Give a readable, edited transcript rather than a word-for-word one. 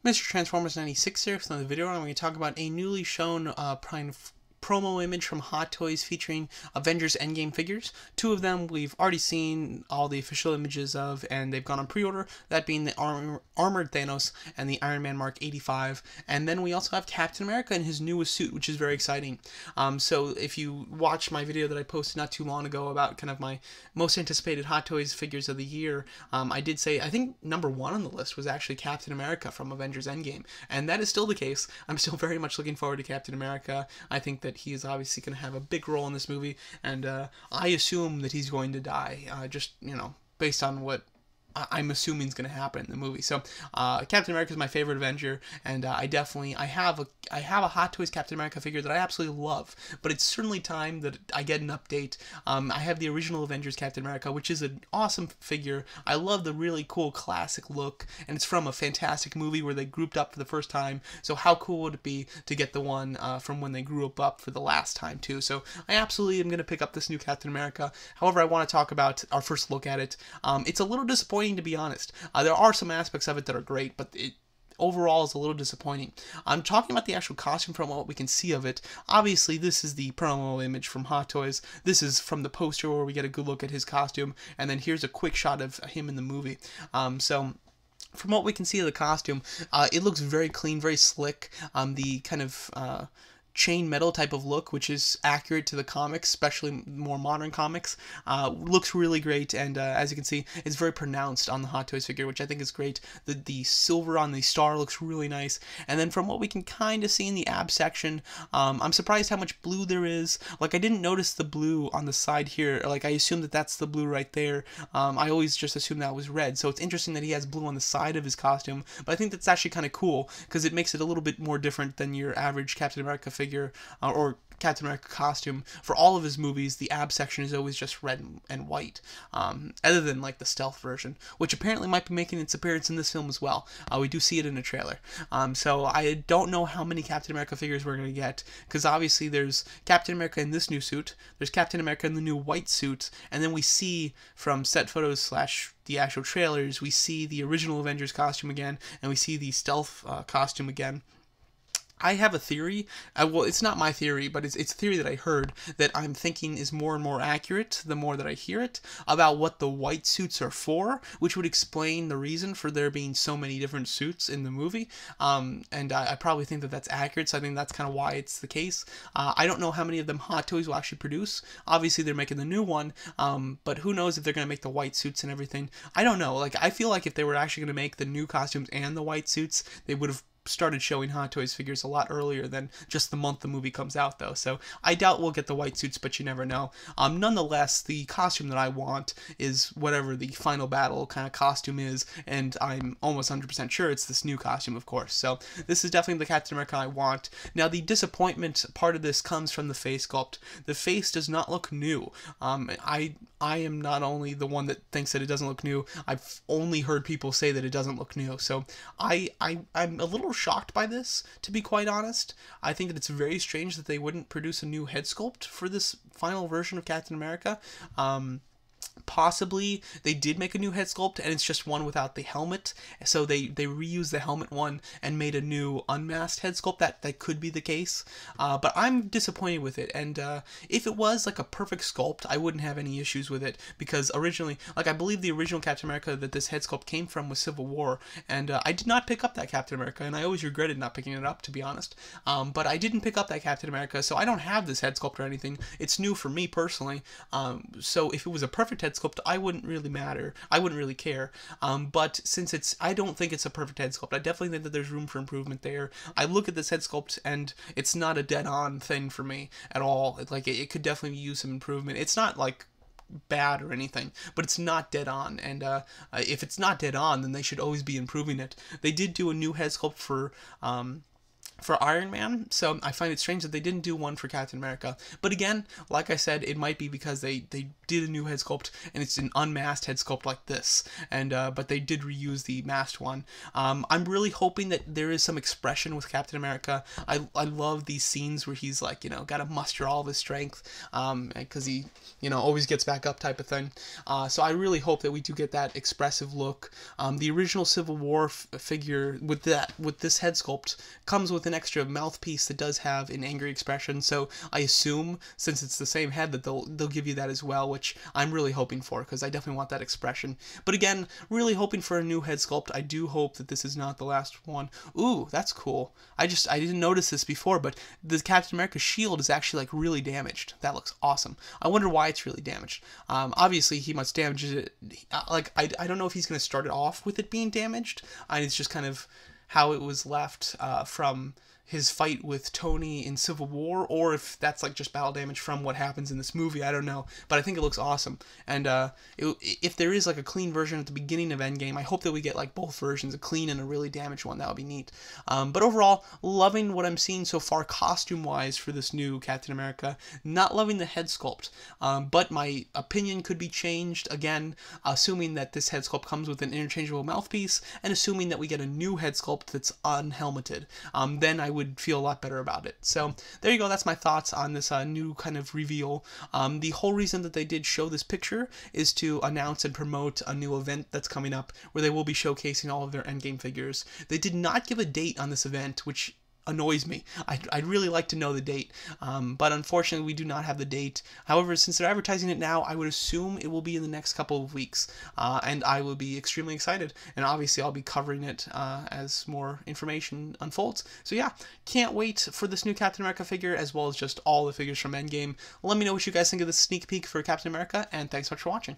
Mr. Transformers 96 here. So in the video, I'm going to talk about a newly shown promo image from Hot Toys featuring Avengers Endgame figures. Two of them we've already seen all the official images of, and they've gone on pre-order, that being the Armored Thanos and the Iron Man Mark 85. And then we also have Captain America in his newest suit, which is very exciting. So if you watch my video that I posted not too long ago about kind of my most anticipated Hot Toys figures of the year, I did say, I think number one on the list was actually Captain America from Avengers Endgame. And that is still the case. I'm still very much looking forward to Captain America. I think that he is obviously going to have a big role in this movie, and I assume that he's going to die, just, based on what I'm assuming is going to happen in the movie. So Captain America is my favorite Avenger, and I have a Hot Toys Captain America figure that I absolutely love. But it's certainly time that I get an update. I have the original Avengers Captain America, which is an awesome figure. I love the really cool classic look, and it's from a fantastic movie where they grouped up for the first time. So how cool would it be to get the one from when they grew up for the last time too? So I absolutely am going to pick up this new Captain America. However, I want to talk about our first look at it. It's a little disappointing, to be honest. There are some aspects of it that are great, but it overall is a little disappointing. I'm talking about the actual costume from what we can see of it. Obviously, this is the promo image from Hot Toys. This is from the poster where we get a good look at his costume, and then here's a quick shot of him in the movie. So from what we can see of the costume, it looks very clean, very slick. The kind of chain metal type of look, which is accurate to the comics, especially more modern comics, looks really great, and as you can see, it's very pronounced on the Hot Toys figure, which I think is great. The silver on the star looks really nice, and then from what we can kind of see in the ab section, I'm surprised how much blue there is. Like, I didn't notice the blue on the side here. Like, I assume that that's the blue right there. I always just assumed that was red, so it's interesting that he has blue on the side of his costume, but I think that's actually kind of cool, because it makes it a little bit more different than your average Captain America figure, or Captain America costume. For all of his movies, the ab section is always just red and white, other than like the stealth version, which apparently might be making its appearance in this film as well. We do see it in a trailer. So I don't know how many Captain America figures we're going to get, because obviously there's Captain America in this new suit, there's Captain America in the new white suit, and then we see from set photos / the actual trailers, we see the original Avengers costume again, and we see the stealth costume again. I have a theory, well, it's not my theory, but it's a theory that I heard that I'm thinking is more and more accurate the more that I hear it, about what the white suits are for, which would explain the reason for there being so many different suits in the movie, and I probably think that that's accurate, so I think that's kind of why it's the case. I don't know how many of them Hot Toys will actually produce. Obviously, they're making the new one, but who knows if they're going to make the white suits and everything. I don't know. Like, I feel like if they were actually going to make the new costumes and the white suits, they would have started showing Hot Toys figures a lot earlier than just the month the movie comes out, though, so I doubt we'll get the white suits, but you never know. Nonetheless, the costume that I want is whatever the final battle kind of costume is, and I'm almost 100% sure it's this new costume, of course. So this is definitely the Captain America I want. Now, the disappointment part of this comes from the face sculpt. The face does not look new. I am not only the one that thinks that it doesn't look new, I've only heard people say that it doesn't look new, so I'm a little shocked by this, to be quite honest. I think that it's very strange that they wouldn't produce a new head sculpt for this final version of Captain America. Possibly they did make a new head sculpt and it's just one without the helmet, so they reused the helmet one and made a new unmasked head sculpt. That could be the case, but I'm disappointed with it, and if it was like a perfect sculpt, I wouldn't have any issues with it, because originally, like, I believe the original Captain America that this head sculpt came from was Civil War, and I did not pick up that Captain America, and I always regretted not picking it up, to be honest. But I didn't pick up that Captain America, so I don't have this head sculpt or anything. It's new for me personally, so if it was a perfect head sculpt, I wouldn't really matter. I wouldn't really care. But since I don't think it's a perfect head sculpt. I definitely think that there's room for improvement there. I look at this head sculpt and it's not a dead-on thing for me at all. It could definitely use some improvement. It's not like bad or anything, but it's not dead on, and if it's not dead on, then they should always be improving it. They did do a new head sculpt for for Iron Man, so I find it strange that they didn't do one for Captain America. But again, like I said, it might be because they did a new head sculpt and it's an unmasked head sculpt like this, and but they did reuse the masked one. I'm really hoping that there is some expression with Captain America. I love these scenes where he's like, got to muster all of his strength, because he, always gets back up type of thing. So I really hope that we do get that expressive look. The original Civil War figure with this head sculpt comes with an extra mouthpiece that does have an angry expression, so I assume since it's the same head that they'll give you that as well, which I'm really hoping for because I definitely want that expression. But again, really hoping for a new head sculpt. I do hope that this is not the last one. Ooh, that's cool. I didn't notice this before, but the Captain America shield is actually like really damaged. That looks awesome. I wonder why it's really damaged. Obviously he must damage it. Like I don't know if he's gonna start it off with it being damaged, and it's just kind of how it was left from his fight with Tony in Civil War, or if that's like just battle damage from what happens in this movie. I don't know, but I think it looks awesome. And if there is like a clean version at the beginning of Endgame, I hope that we get like both versions, a clean and a really damaged one. That would be neat. But overall, loving what I'm seeing so far costume-wise for this new Captain America. Not loving the head sculpt, but my opinion could be changed, again, assuming that this head sculpt comes with an interchangeable mouthpiece, and assuming that we get a new head sculpt that's unhelmeted. Then I would feel a lot better about it. So there you go. That's my thoughts on this new kind of reveal. The whole reason that they did show this picture is to announce and promote a new event that's coming up where they will be showcasing all of their Endgame figures. They did not give a date on this event, which annoys me. I'd really like to know the date, but unfortunately we do not have the date. However, since they're advertising it now, I would assume it will be in the next couple of weeks, and I will be extremely excited, and obviously I'll be covering it as more information unfolds. So yeah, can't wait for this new Captain America figure, as well as just all the figures from Endgame. Let me know what you guys think of this sneak peek for Captain America, and thanks so much for watching.